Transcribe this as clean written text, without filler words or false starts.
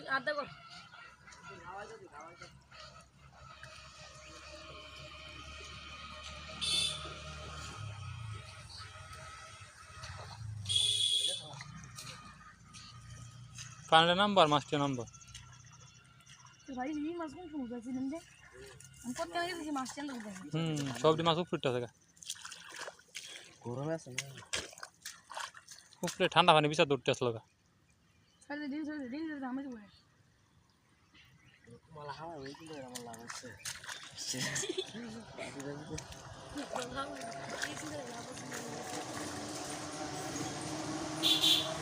আধা কর পানির নাম্বার মাছটির নাম্বার ভাই এই মাছ কোন সময় যাচ্ছিলেন যে আমি কত টাকা দিয়েছি মাছ চান দাও সবটি মাছ উপরে আছে গরমে আছে না উপরে ঠান্ডা পানি বিচার দৌড়তে আসলো সাড়ে দিন আমি তো বলে মালা হাওয়া ওই কিন্তু আমার লাভ আছে এই